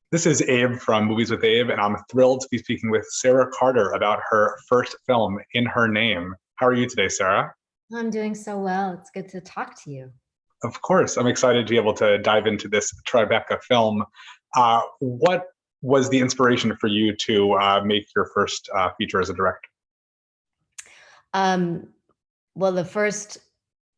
This is Abe from Movies with Abe, and I'm thrilled to be speaking with Sarah Carter about her first film, In Her Name. How are you today, Sarah? I'm doing so well. It's good to talk to you. Of course, I'm excited to be able to dive into this Tribeca film. What was the inspiration for you to make your first feature as a director? Um, well, the first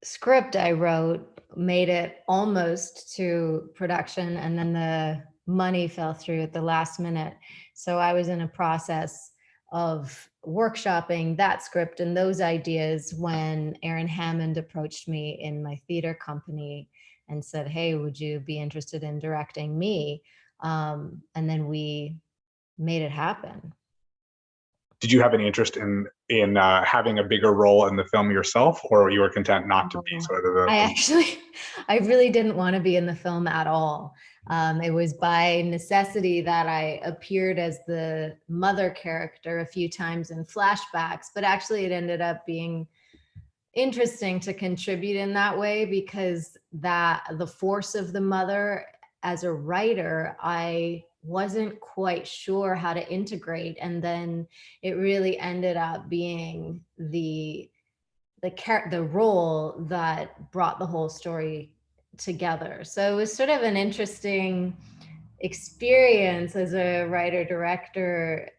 script I wrote made it almost to production, and then the money fell through at the last minute. So I was in a process of workshopping that script and those ideas when Aaron Hammond approached me in my theater company and said, "Hey, would you be interested in directing me?" And then we made it happen. Did you have any interest in having a bigger role in the film yourself, or you were content not to be Oh, sort of the, I the actually, I really didn't want to be in the film at all. It was by necessity that I appeared as the mother character a few times in flashbacks, but actually it ended up being interesting to contribute in that way because that the force of the mother as a writer, I wasn't quite sure how to integrate. And then it really ended up being the role that brought the whole story together. So it was sort of an interesting experience as a writer director,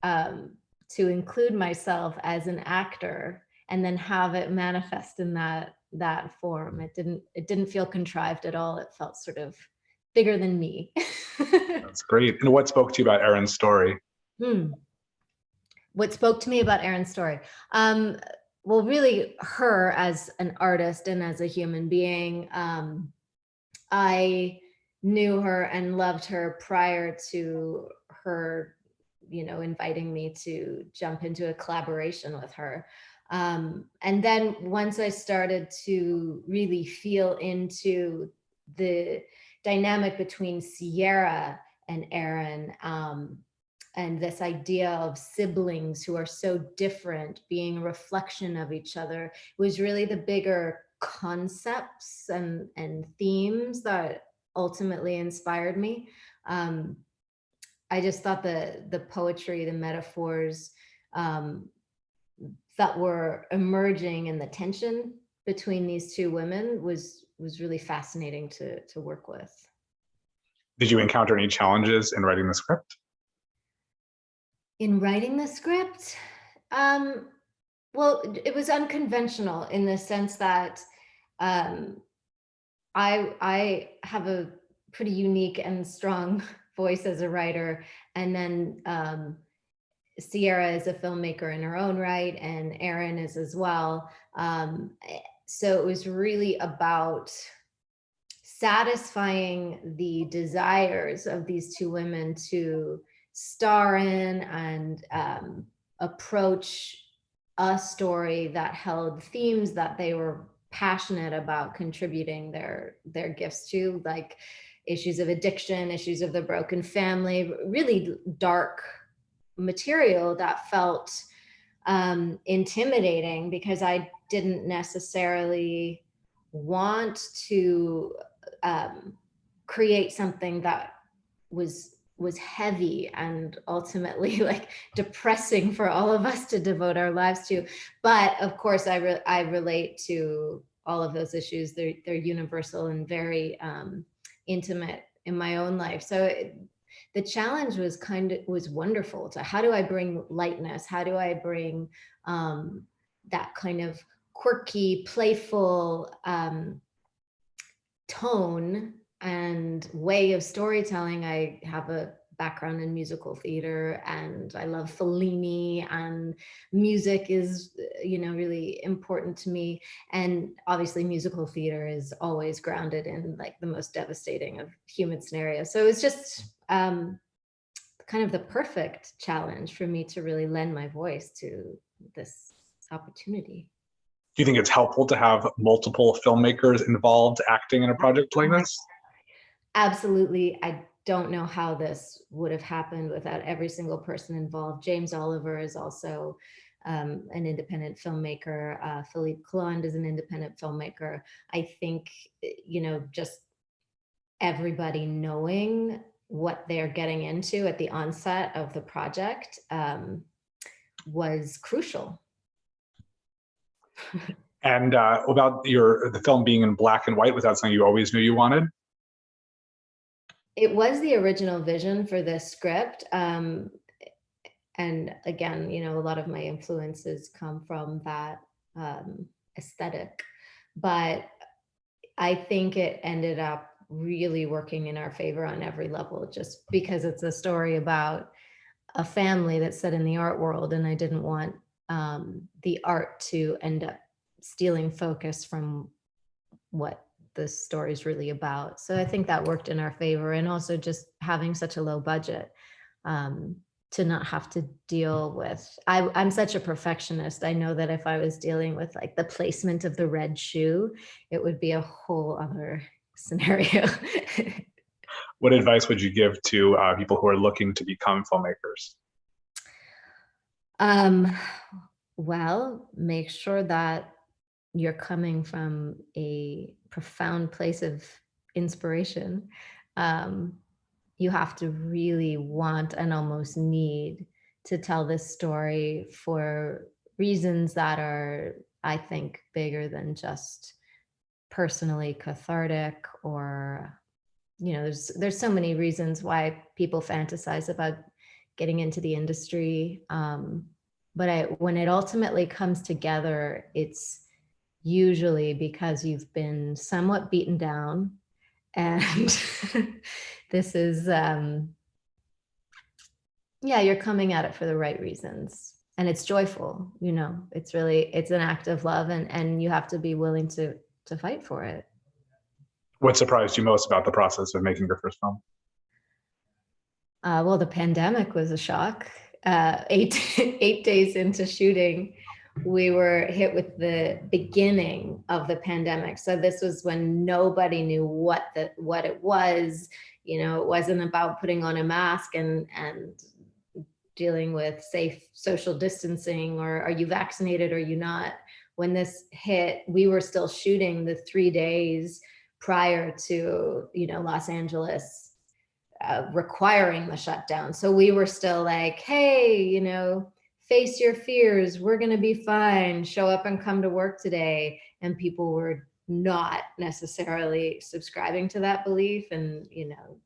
um, to include myself as an actor and then have it manifest in that form. It didn't feel contrived at all. It felt sort of bigger than me. That's great. And what spoke to you about Erin's story? Hmm. What spoke to me about Erin's story? Well, really her as an artist and as a human being. I knew her and loved her prior to her, inviting me to jump into a collaboration with her. And then once I started to really feel into the dynamic between Sierra and Erin, and this idea of siblings who are so different being a reflection of each other was really the bigger concepts and themes that ultimately inspired me. um, I just thought the poetry, the metaphors, um, that were emerging and the tension between these two women was really fascinating to work with. Did you encounter any challenges in writing the script? In writing the script, um, well, it was unconventional in the sense that um, I have a pretty unique and strong voice as a writer, and then Sierra is a filmmaker in her own right, and Erin is as well. So it was really about satisfying the desires of these two women to star in and approach a story that held themes that they were passionate about contributing their gifts to, like issues of addiction, issues of the broken family, really dark material that felt intimidating because I didn't necessarily want to um, create something that was heavy and ultimately like depressing for all of us to devote our lives to. But of course, I relate to all of those issues. They're universal and very intimate in my own life. So the challenge was wonderful. To how do I bring lightness? How do I bring that kind of quirky, playful tone and way of storytelling? I have a background in musical theater and I love Fellini, and music is, really important to me. And obviously musical theater is always grounded in like the most devastating of human scenarios. So it was just kind of the perfect challenge for me to really lend my voice to this opportunity. Do you think it's helpful to have multiple filmmakers involved acting in a project like this? Absolutely. I don't know how this would have happened without every single person involved. James Oliver is also an independent filmmaker. Philippe Clond is an independent filmmaker. I think, just everybody knowing what they're getting into at the onset of the project was crucial. And about the film being in black and white, was that something you always knew you wanted? It was the original vision for this script. And again, you know, a lot of my influences come from that aesthetic, but I think it ended up really working in our favor on every level, just because it's a story about a family that's set in the art world, and I didn't want the art to end up stealing focus from what the story's really about. So I think that worked in our favor, and also just having such a low budget to not have to deal with. I'm such a perfectionist. I know that if I was dealing with like the placement of the red shoe, it would be a whole other scenario. What advice would you give to people who are looking to become filmmakers? Well, make sure that you're coming from a profound place of inspiration. You have to really want and almost need to tell this story for reasons that are, I think, bigger than just personally cathartic, or you know, there's so many reasons why people fantasize about getting into the industry. But when it ultimately comes together, it's usually because you've been somewhat beaten down, and this is yeah, you're coming at it for the right reasons, and it's joyful. You know, it's an act of love, and you have to be willing to fight for it. What surprised you most about the process of making your first film? Well, the pandemic was a shock. 8 days into shooting, we were hit with the beginning of the pandemic. So this was when nobody knew what it was. You know, it wasn't about putting on a mask and dealing with safe social distancing, or are you vaccinated or are you not. When this hit, we were still shooting the 3 days prior to, you know, Los Angeles requiring the shutdown. So we were still like, hey, you know, face your fears. We're going to be fine. Show up and come to work today. And people were not necessarily subscribing to that belief, and, you know,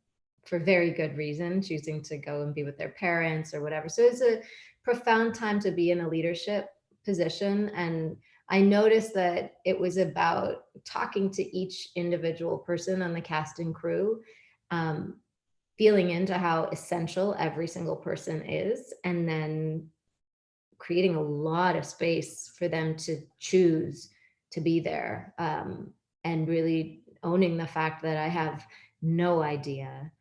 for very good reason, choosing to go and be with their parents or whatever. So it's a profound time to be in a leadership position. And I noticed that it was about talking to each individual person on the cast and crew, feeling into how essential every single person is, and then creating a lot of space for them to choose to be there, and really owning the fact that I have no idea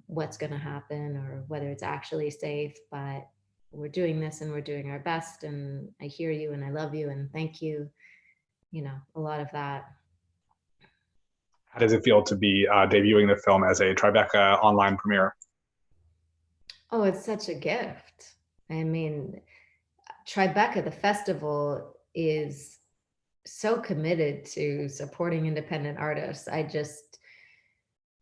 what's going to happen or whether it's actually safe, but we're doing this and we're doing our best, and I hear you and I love you and thank you. You know, a lot of that. How does it feel to be debuting the film as a Tribeca online premiere? Oh, it's such a gift. I mean, Tribeca, the festival, is so committed to supporting independent artists. I just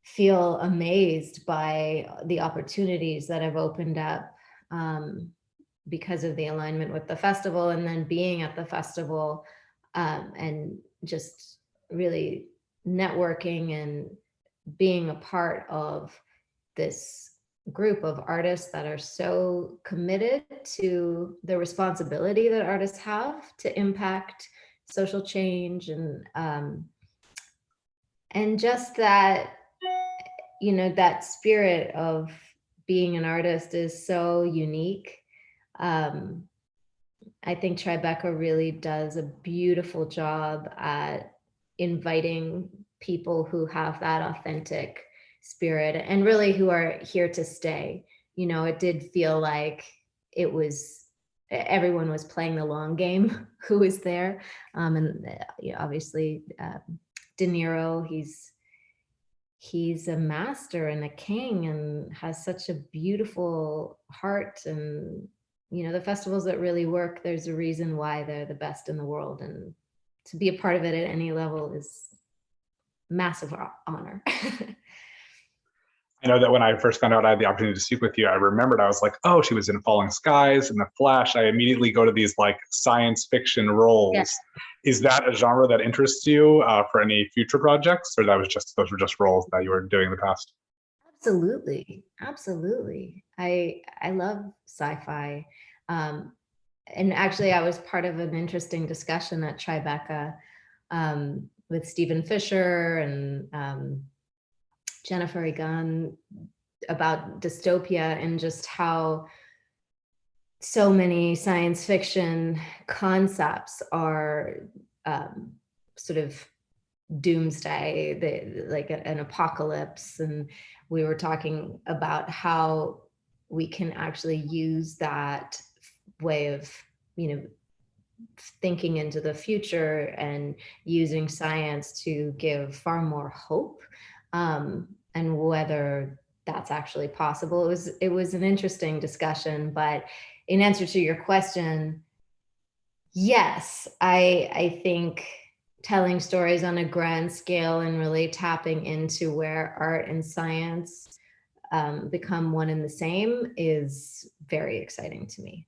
feel amazed by the opportunities that have opened up because of the alignment with the festival, and then being at the festival, and just really networking and being a part of this group of artists that are so committed to the responsibility that artists have to impact social change, and just that, you know, that spirit of being an artist is so unique. I think Tribeca really does a beautiful job at inviting people who have that authentic spirit and really who are here to stay. You know, it did feel like it was everyone was playing the long game who was there. And you know, obviously De Niro, he's a master and a king and has such a beautiful heart. And you know, the festivals that really work, there's a reason why they're the best in the world, and to be a part of it at any level is massive honor. I know that when I first found out I had the opportunity to speak with you, I remembered I was like, oh, she was in Falling Skies and The Flash. I immediately go to these like science fiction Yeah. roles. Is that a genre that interests you for any future projects, or those were just roles that you were doing in the past? Absolutely. Absolutely. I love sci-fi. Um, and actually I was part of an interesting discussion at Tribeca with Stephen Fisher and Jennifer Egan about dystopia and just how so many science fiction concepts are sort of doomsday, like an apocalypse. And we were talking about how we can actually use that way of, you know, thinking into the future and using science to give far more hope, and whether that's actually possible. It was an interesting discussion, but in answer to your question, yes, I think telling stories on a grand scale and really tapping into where art and science become one and the same is very exciting to me.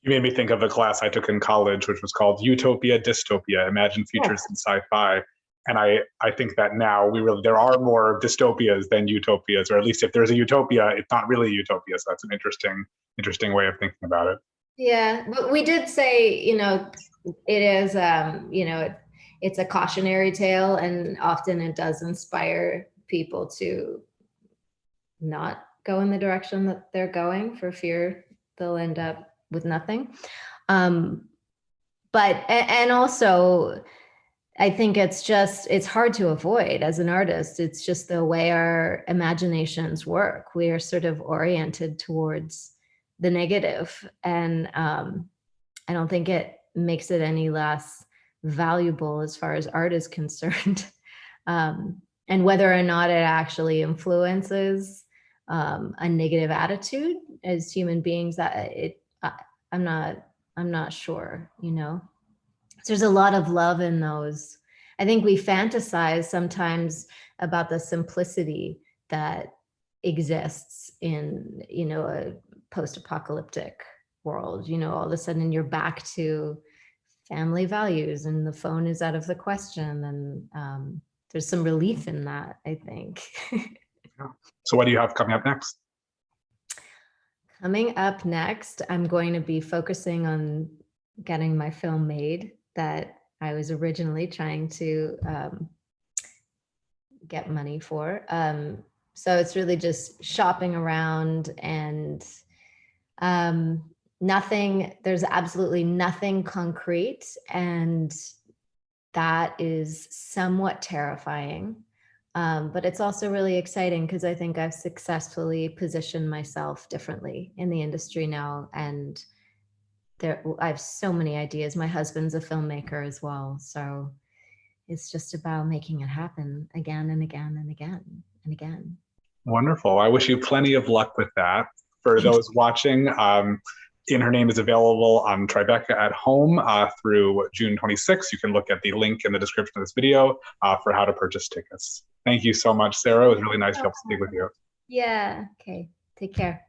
You made me think of a class I took in college, which was called Utopia Dystopia: Imagine Futures Yes. in Sci-Fi. And I think that now there are more dystopias than utopias, or at least if there's a utopia, it's not really a utopia. So that's an interesting way of thinking about it. Yeah, but we did say, you know, it is, you know, it's a cautionary tale, and often it does inspire people to not go in the direction that they're going for fear they'll end up with nothing. Um, and also, I think it's hard to avoid as an artist. It's just the way our imaginations work. We are sort of oriented towards the negative, and I don't think it makes it any less valuable as far as art is concerned. And whether or not it actually influences a negative attitude as human beings, I'm not, I'm not sure, you know. So there's a lot of love in those. I think we fantasize sometimes about the simplicity that exists in, you know, a post-apocalyptic world. You know, all of a sudden you're back to family values and the phone is out of the question. And there's some relief in that, I think. Yeah. So what do you have coming up next? Coming up next, I'm going to be focusing on getting my film made that I was originally trying to get money for. So it's really just shopping around and there's absolutely nothing concrete. And that is somewhat terrifying. But it's also really exciting because I think I've successfully positioned myself differently in the industry now. And I have so many ideas. My husband's a filmmaker as well. So it's just about making it happen again and again and again and again. Wonderful. I wish you plenty of luck with that. For those watching, In Her Name is available on Tribeca at Home through June 26th. You can look at the link in the description of this video for how to purchase tickets. Thank you so much, Sarah. It was really nice to be able to speak with you. Yeah. Okay. Take care.